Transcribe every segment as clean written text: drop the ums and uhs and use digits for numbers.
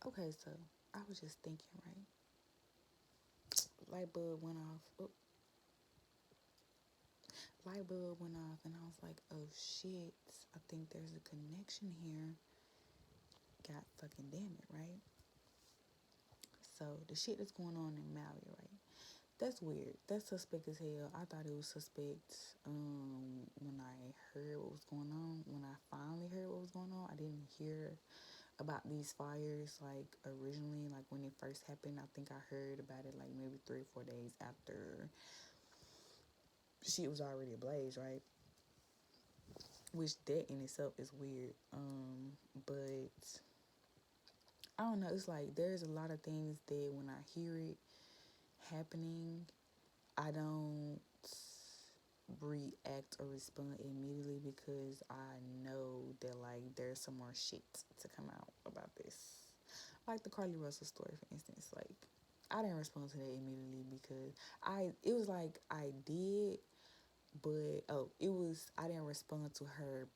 Okay, so I was just thinking, right? Light bulb went off. Oh, light bulb went off, and I was like, oh shit, I think there's a connection here. God fucking damn it, right? So the shit that's going on in Maui, right? That's weird. That's suspect as hell. I thought it was suspect when I heard what was going on. When I finally heard what was going on, I didn't hear about these fires like originally, like when it first happened. I think I heard about it like maybe 3 or 4 days after shit was already ablaze, right? Which that in itself is weird. But I don't know. It's like there's a lot of things that when I hear it happening, I don't react or respond immediately because I know that like there's some more shit to come out about this. Like the Carly Russell story, for instance. Like I didn't respond to that immediately because it was like I did, but I didn't respond to her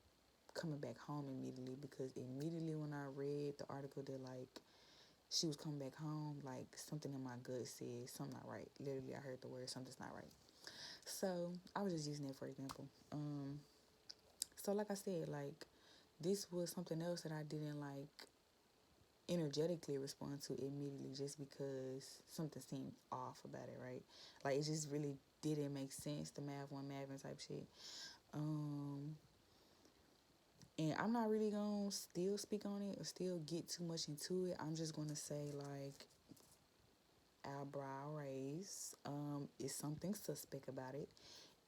coming back home immediately because immediately when I read the article that like she was coming back home, like something in my gut said something not right. Literally, I heard the word something's not right. So I was just using it for example. So like I said, like this was something else that I didn't like energetically respond to immediately just because something seemed off about it, right? Like it just really didn't make sense, the math one math type shit. Um and I'm not really gonna still speak on it or still get too much into it. I'm just gonna say like eyebrow raise. Is something suspect about it.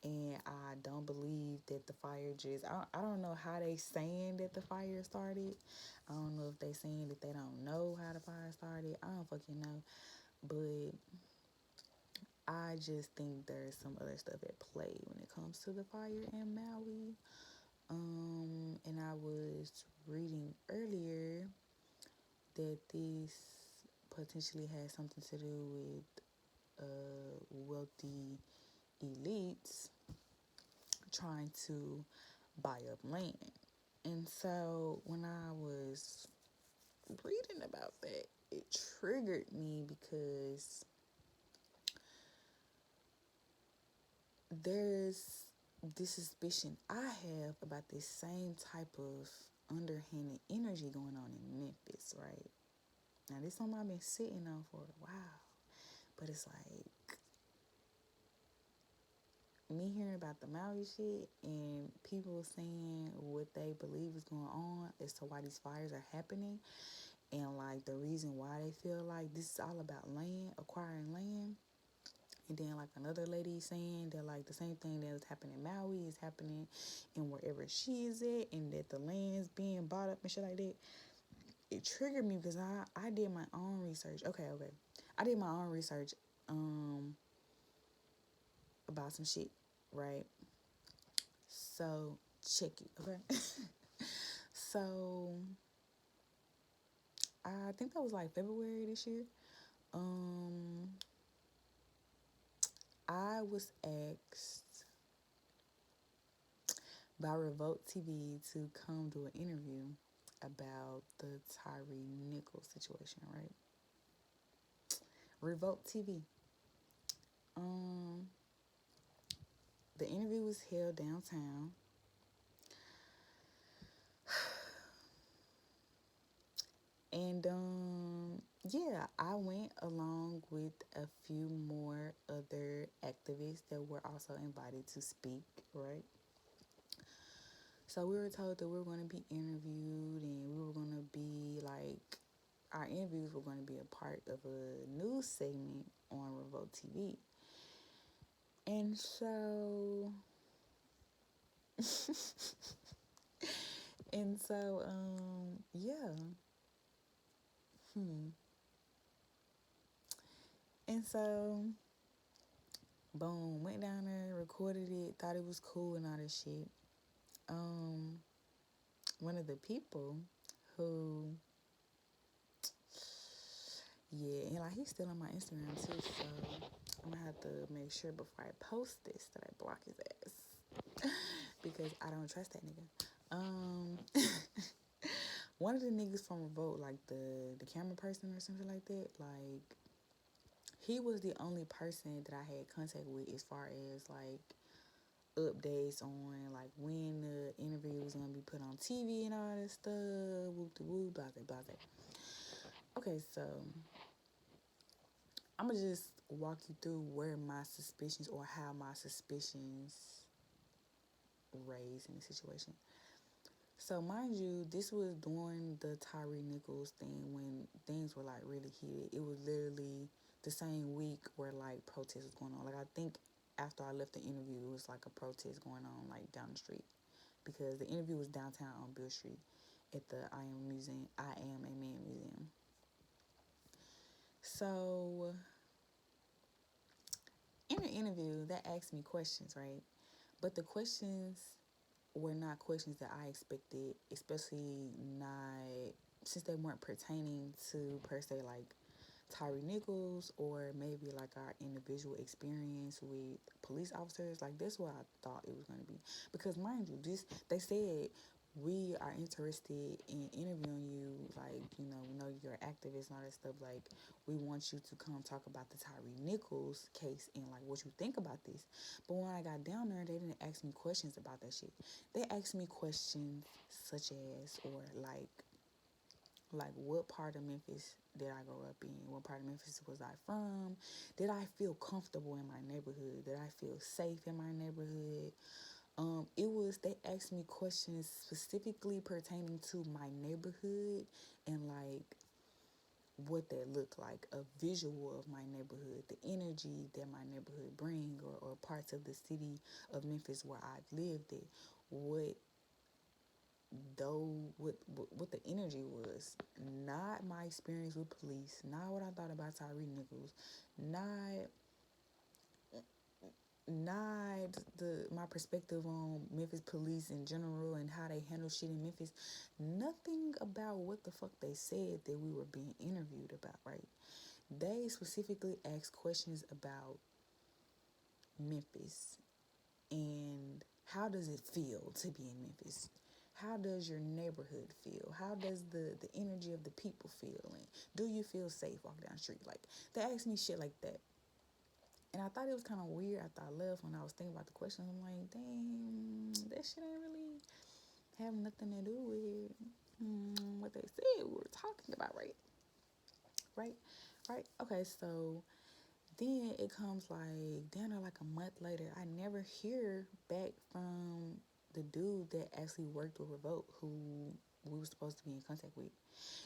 And I don't believe that the fire just I don't know how they saying that the fire started. I don't know if they saying that they don't know how the fire started. I don't fucking know. But I just think there's some other stuff at play when it comes to the fire in Maui. And I was reading earlier that this potentially has something to do with wealthy elites trying to buy up land. And so when I was reading about that, it triggered me because there's this suspicion I have about this same type of underhanded energy going on in Memphis, right? Now, this is something I've been sitting on for a while, but it's like me hearing about the Maui shit and people saying what they believe is going on as to why these fires are happening and like the reason why they feel like this is all about land, acquiring land. And then like another lady saying that like the same thing that was happening in Maui is happening in wherever she is at and that the land's being bought up and shit like that. It triggered me because I did my own research. Okay. I did my own research about some shit, right? So check it, okay? So I think that was like February this year. Um I was asked by Revolt TV to come do an interview about the Tyree Nichols situation, right? Revolt TV. Um, the interview was held downtown. And yeah, I went along with a few more other activists that were also invited to speak, right? So we were told that we were going to be interviewed and we were going to be like, our interviews were going to be a part of a news segment on Revolt TV. And so, yeah. Hmm. And so, boom, went down there, recorded it, thought it was cool and all this shit. Um, One of the people who, yeah, and like he's still on my Instagram too, so I'm gonna have to make sure before I post this that I block his ass because I don't trust that nigga. one of the niggas from Revolt, like the camera person or something like that, like he was the only person that I had contact with as far as like updates on like when the interview was gonna be put on TV and all that stuff. Whoop de whoop, blah blah blah. Okay, so I'm gonna just walk you through where my suspicions or how my suspicions raised in the situation. So mind you, this was during the Tyree Nichols thing when things were like really heated. It was literally the same week where like protests was going on. Like I think after I left the interview, it was like a protest going on like down the street because the interview was downtown on Bill Street at the I Am a Man Museum. So in the interview, that asked me questions, right? But the questions were not questions that I expected, especially not since they weren't pertaining to per se like Tyree Nichols or maybe like our individual experience with police officers. Like that's what I thought it was gonna be. Because mind you, this they said we are interested in interviewing you, like, we know you're an activist and all that stuff. Like, we want you to come talk about the Tyree Nichols case and like what you think about this. But when I got down there, they didn't ask me questions about that shit. They asked me questions such as, or like what part of Memphis did I grow up in? What part of Memphis was I from? Did I feel comfortable in my neighborhood? Did I feel safe in my neighborhood? They asked me questions specifically pertaining to my neighborhood and like what that looked like, a visual of my neighborhood, the energy that my neighborhood bring, or parts of the city of Memphis where I've lived at, what what the energy was, not my experience with police, not what I thought about Tyree Nichols, not not the my perspective on Memphis police in general and how they handle shit in Memphis. Nothing about what the fuck they said that we were being interviewed about, right? They specifically asked questions about Memphis and how does it feel to be in Memphis? How does your neighborhood feel? How does the energy of the people feel? And do you feel safe walking down the street? Like, they asked me shit like that. And I thought it was kind of weird after I left when I was thinking about the questions. I'm like, damn, that shit ain't really have nothing to do with what they said we were talking about, right? Right? Right? Okay, so then it comes like, damn, like a month later, I never hear back from the dude that actually worked with Revolt, who we were supposed to be in contact with.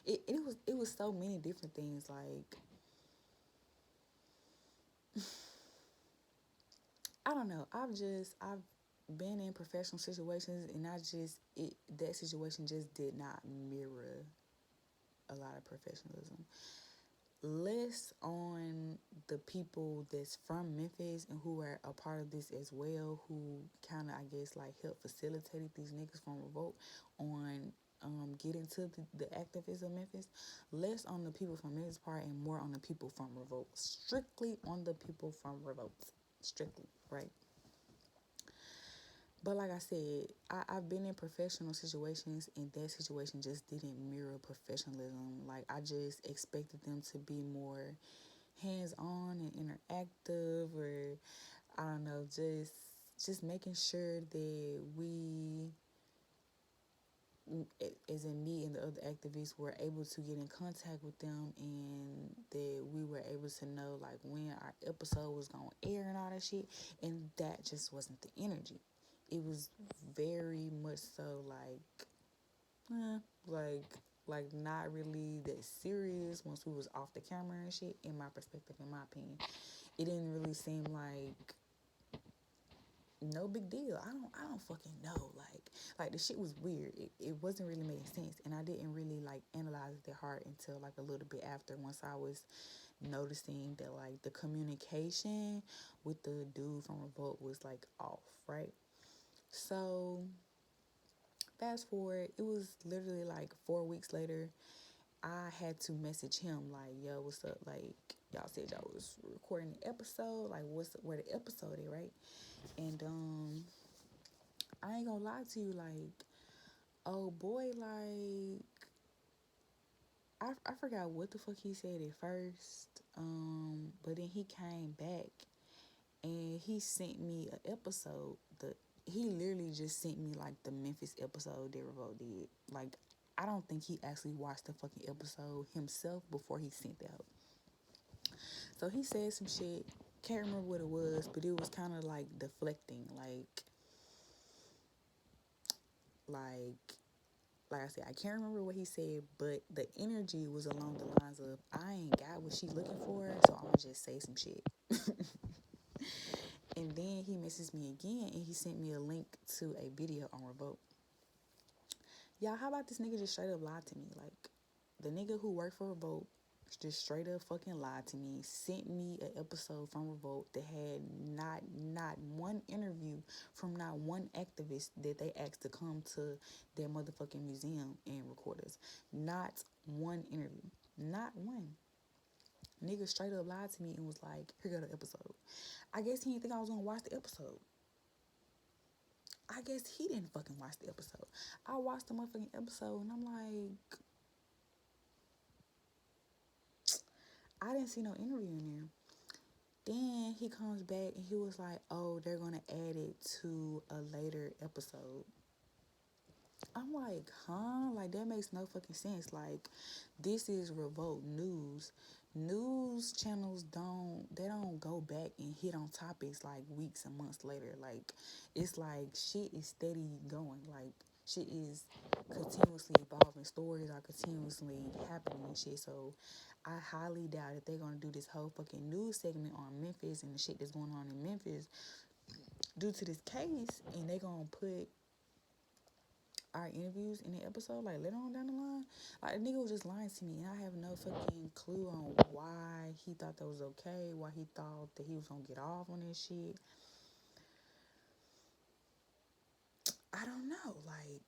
It was so many different things. Like, I don't know. I've been in professional situations, and that situation just did not mirror a lot of professionalism. Less on the people that's from Memphis and who are a part of this as well, who kind of, I guess, like helped facilitate these niggas from Revolt on getting to the activists of Memphis. Less on the people from Memphis part and more on the people from Revolt. Strictly on the people from Revolt. Strictly, right? But like I said, I've been in professional situations, and that situation just didn't mirror professionalism. Like, I just expected them to be more hands-on and interactive, or I don't know, just making sure that we, as in me and the other activists, were able to get in contact with them, and that we were able to know like when our episode was gonna air and all that shit. And that just wasn't the energy. It was very much so eh, like like not really that serious once we was off the camera and shit. In my perspective, in my opinion, it didn't really seem like no big deal. I don't fucking know. Like the shit was weird. It wasn't really making sense, and I didn't really like analyze it that hard until like a little bit after, once I was noticing that like the communication with the dude from Revolt was like off, right? So fast forward, it was literally like 4 weeks later. I had to message him like, yo, what's up? Like, y'all said y'all was recording the episode. Like, where the episode is, right? And I ain't gonna lie to you, like, oh boy, like, I forgot what the fuck he said at first. But then he came back and he sent me an episode. He literally just sent me like the Memphis episode that Revolt did. Like, I don't think he actually watched the fucking episode himself before he sent that out. So he said some shit. Can't remember what it was, but it was kind of like deflecting, like like I said, I can't remember what he said, but the energy was along the lines of, I ain't got what she looking for, so I'm gonna just say some shit. And then he messaged me again and he sent me a link to a video on Revolt. Y'all, how about this nigga just straight up lied to me? Like, the nigga who worked for Revolt just straight up fucking lied to me, sent me an episode from Revolt that had not one interview from not one activist that they asked to come to their motherfucking museum and record us. Not one interview. Not one. Nigga straight up lied to me and was like, here go the episode. I guess he didn't think I was gonna watch the episode. I guess he didn't fucking watch the episode. I watched the motherfucking episode and I'm like, I didn't see no interview in there. Then he comes back and he was like, oh, they're gonna add it to a later episode. I'm like, huh? Like, that makes no fucking sense. Like, this is Revolt News. News channels don't go back and hit on topics like weeks and months later. Like, it's like shit is steady going. Like, shit is continuously evolving. Stories are continuously happening and shit. So I highly doubt that they're gonna do this whole fucking news segment on Memphis and the shit that's going on in Memphis due to this case, and they gonna put our interviews in the episode, like later on down the line. Like, the nigga was just lying to me, and I have no fucking clue on why he thought that was okay, why he thought that he was gonna get off on this shit. I don't know. Like,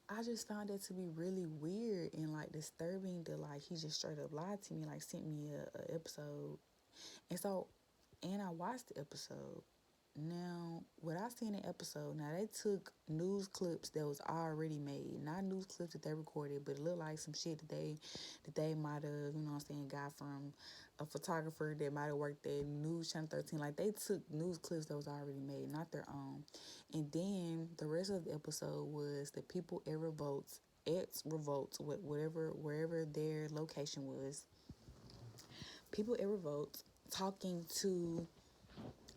I just found that to be really weird and like disturbing that like he just straight up lied to me, like sent me a episode. And so, and I watched the episode. Now, what I seen in the episode, now they took news clips that was already made, not news clips that they recorded, but it looked like some shit that they might have, you know what I'm saying, got from a photographer that might have worked at News Channel 13. Like, they took news clips that was already made, not their own. And then the rest of the episode was the people at Revolts, wherever their location was. People at Revolts talking to,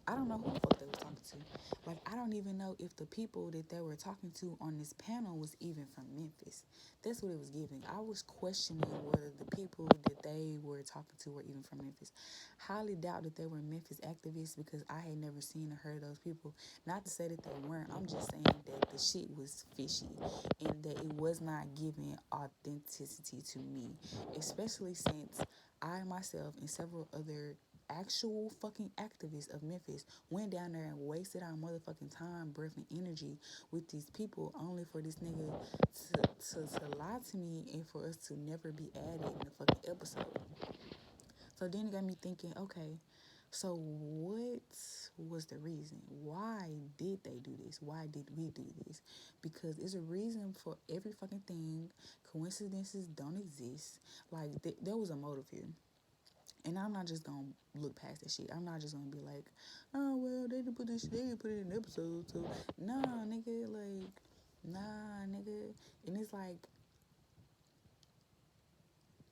I don't know who the fuck they were talking to. Like, I don't even know if the people that they were talking to on this panel was even from Memphis. That's what it was giving. I was questioning whether the people that they were talking to were even from Memphis. Highly doubt that they were Memphis activists because I had never seen or heard of those people. Not to say that they weren't. I'm just saying that the shit was fishy and that it was not giving authenticity to me, especially since I myself and several other actual fucking activists of Memphis went down there and wasted our motherfucking time, breath, and energy with these people only for this nigga to lie to me and for us to never be added in the fucking episode. So then it got me thinking, okay, so what was the reason? Why did they do this? Why did we do this? Because there's a reason for every fucking thing. Coincidences don't exist. Like, there was a motive here. And I'm not just gonna look past that shit. I'm not just gonna be like, oh well, they didn't put this shit, they didn't put it in the episode, so nah, nigga, like, nah, nigga. And it's like,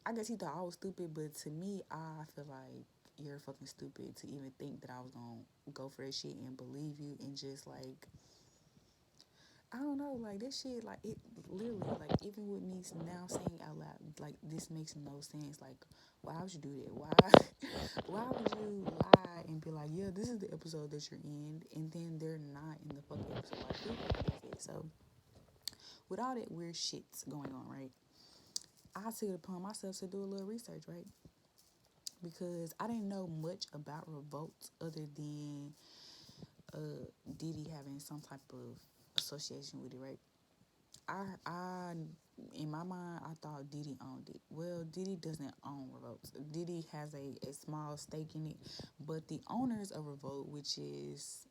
I guess he thought I was stupid, but to me, I feel like you're fucking stupid to even think that I was gonna go for that shit and believe you and just like, I don't know, like, this shit, like, it literally, like, even with me now saying out loud, like, this makes no sense. Like, why would you do that? Why would you lie and be like, yeah, this is the episode that you're in, and then they're not in the fucking episode? Like, who fucking does that? So, with all that weird shit going on, right, I took it upon myself to do a little research, right, because I didn't know much about Revolt other than Diddy having some type of association with it, right? I in my mind, I thought Diddy owned it. Well, Diddy doesn't own Revolt. Diddy has a small stake in it, but the owners of Revolt, which is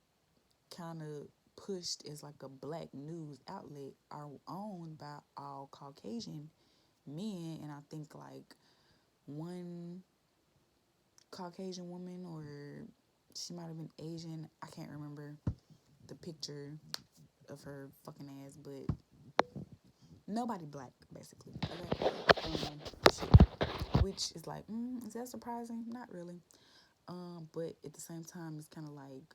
kind of pushed as like a black news outlet, are owned by all Caucasian men, and I think like one Caucasian woman, or she might have been Asian. I can't remember the picture of her fucking ass, but nobody black basically. Okay, shit. Which is like, is that surprising? Not really. But at the same time, it's kind of like,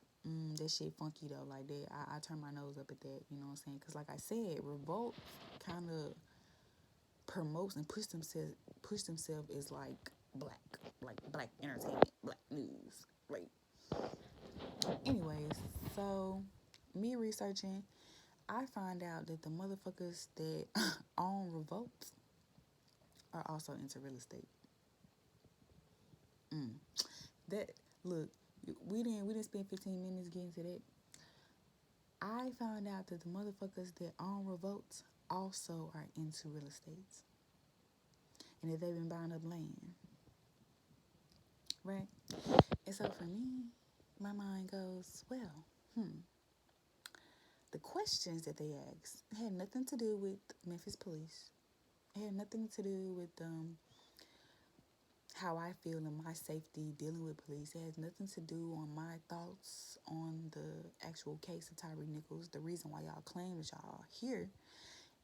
that shit funky though. Like that, I turn my nose up at that. You know what I'm saying? Because like I said, Revolt kind of promotes and push themselves as like black entertainment, black news. Like, anyways, so me researching, I find out that the motherfuckers that own Revolt are also into real estate. Mm. That look, we didn't spend 15 minutes getting to that. I found out that the motherfuckers that own Revolt also are into real estate, and that they've been buying up land, right? And so for me, my mind goes, well, the questions that they asked had nothing to do with Memphis police. It had nothing to do with how I feel and my safety dealing with police. It has nothing to do on my thoughts on the actual case of Tyree Nichols, the reason why y'all claim that y'all are here.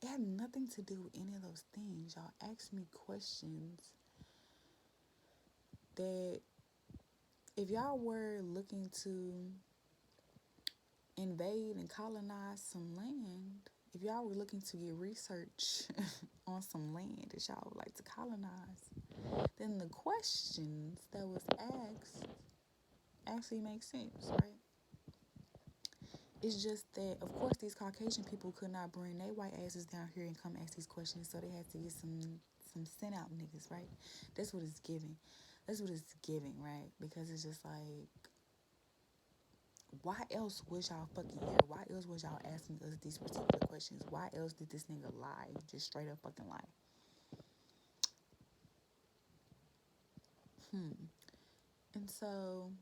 It had nothing to do with any of those things. Y'all asked me questions that if y'all were looking to invade and colonize some land, if y'all were looking to get research on some land that y'all would like to colonize, then the questions that was asked actually make sense, right? It's just that, of course, these Caucasian people could not bring their white asses down here and come ask these questions, so they had to get some sent out niggas, right? That's what it's giving. That's what it's giving, right? Because it's just like, why else was y'all fucking here? Why else was y'all asking us these particular questions? Why else did this nigga lie? Just straight up fucking lie. And so,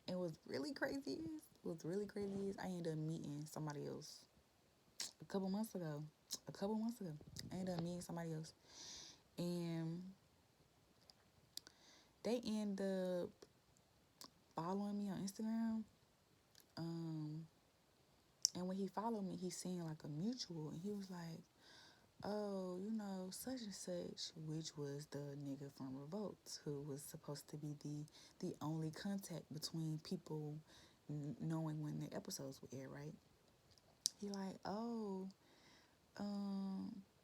it was really crazy. What's really crazy is I ended up meeting somebody else a couple months ago. I ended up meeting somebody else. And they end up following me on Instagram. Um, and when he followed me, he seen like a mutual, and he was like, "Oh, such and such," which was the nigga from Revolt, who was supposed to be the only contact between people knowing when the episodes would air, right? He like, "Oh,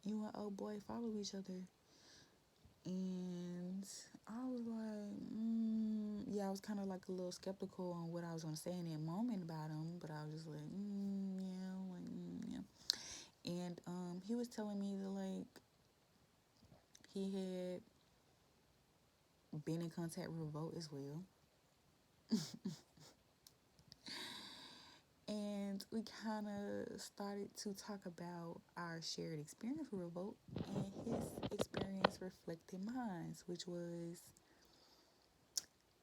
you and old boy follow each other." And I was like, yeah, I was kind of like a little skeptical on what I was going to say in that moment about him, but I was just like, yeah, yeah. And he was telling me that, like, he had been in contact with Revolt as well. And we kind of started to talk about our shared experience with Revolt, and his experience reflected mine, which was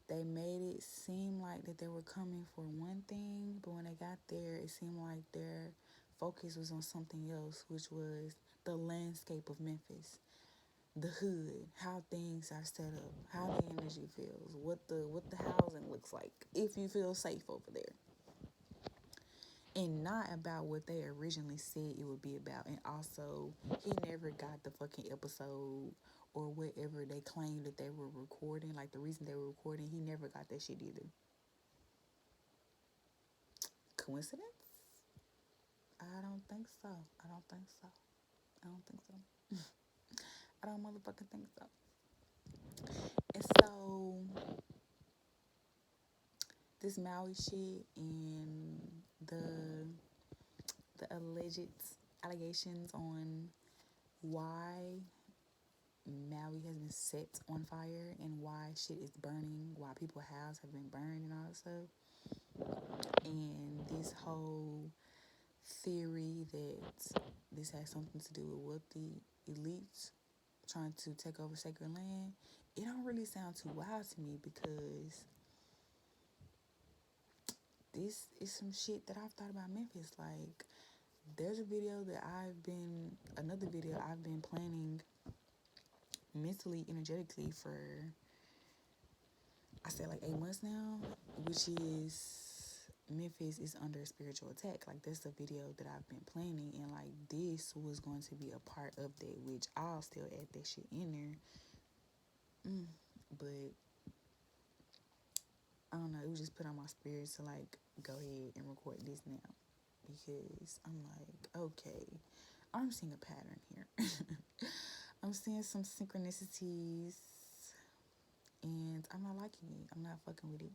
they made it seem like that they were coming for one thing, but when they got there, it seemed like their focus was on something else, which was the landscape of Memphis, the hood, how things are set up, how the energy feels, what the housing looks like, if you feel safe over there. And not about what they originally said it would be about. And also, he never got the fucking episode or whatever they claimed that they were recording, like the reason they were recording, he never got that shit either. Coincidence? I don't think so. I don't think so. I don't think so. I don't motherfucking think so. And so, this Maui shit and the alleged allegations on why Maui has been set on fire and why shit is burning, why people's houses have been burned and all that stuff. And this whole theory that this has something to do with wealthy elites trying to take over sacred land, it don't really sound too wild to me, because this is some shit that I've thought about Memphis. Like, There's a video that another video I've been planning mentally, energetically for, I said like 8 months now, which is Memphis is under spiritual attack. Like that's the video that I've been planning, and like this was going to be a part of that, which I'll still add that shit in there. But I don't know, it was just put on my spirit to like go ahead and record this now because I'm like, okay, I'm seeing a pattern here. I'm seeing some synchronicities and I'm not liking it. I'm not fucking with it.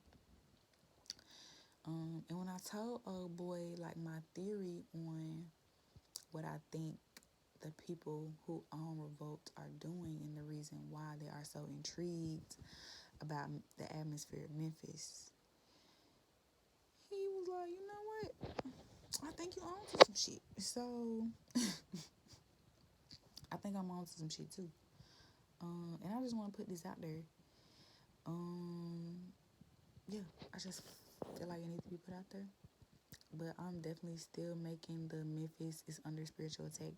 And when I told old boy like my theory on what I think the people who own Revolt are doing and the reason why they are so intrigued about the atmosphere of Memphis, he was like, you know what? I think you on to some shit. So I think I'm on to some shit too. And I just want to put this out there. Yeah, I just feel like it needs to be put out there. But I'm definitely still making the Memphis is under spiritual attack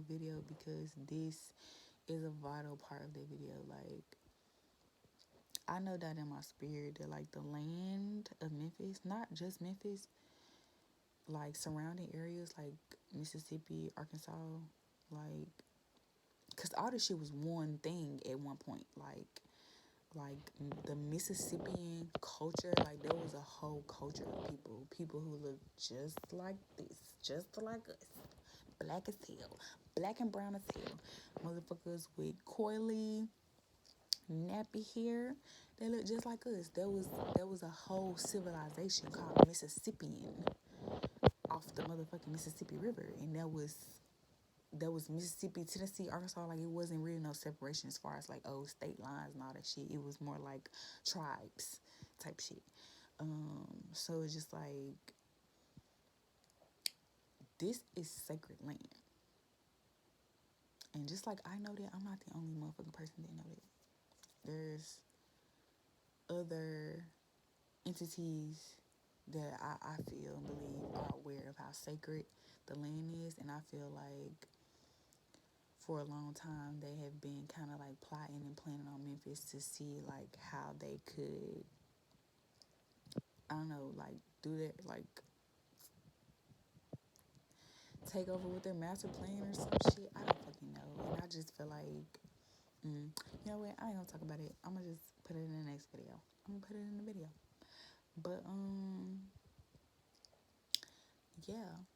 video because this is a vital part of the video. Like, I know that in my spirit that like the land of Memphis, not just Memphis, like surrounding areas like Mississippi, Arkansas, like, cause all this shit was one thing at one point. Like the Mississippian culture, like there was a whole culture of people who look just like this, just like us, black as hell, black and brown as hell, motherfuckers with coily, nappy hair. They look just like us. There was a whole civilization called Mississippian off the motherfucking Mississippi River, and that was Mississippi, Tennessee, Arkansas. Like it wasn't really no separation as far as like state lines and all that shit. It was more like tribes type shit. So it's just like this is sacred land, and just like I know that, I'm not the only motherfucking person that know that. There's other entities that I feel and believe are aware of how sacred the land is, and I feel like for a long time they have been kind of like plotting and planning on Memphis to see like how they could, I don't know, like do that, like take over with their master plan or some shit. I don't fucking know. And I just feel like, you know what? I ain't gonna talk about it. I'm gonna just put it in the next video. I'm gonna put it in the video. But yeah.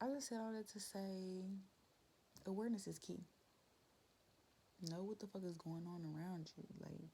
I just said all that to say awareness is key. Know what the fuck is going on around you. Like,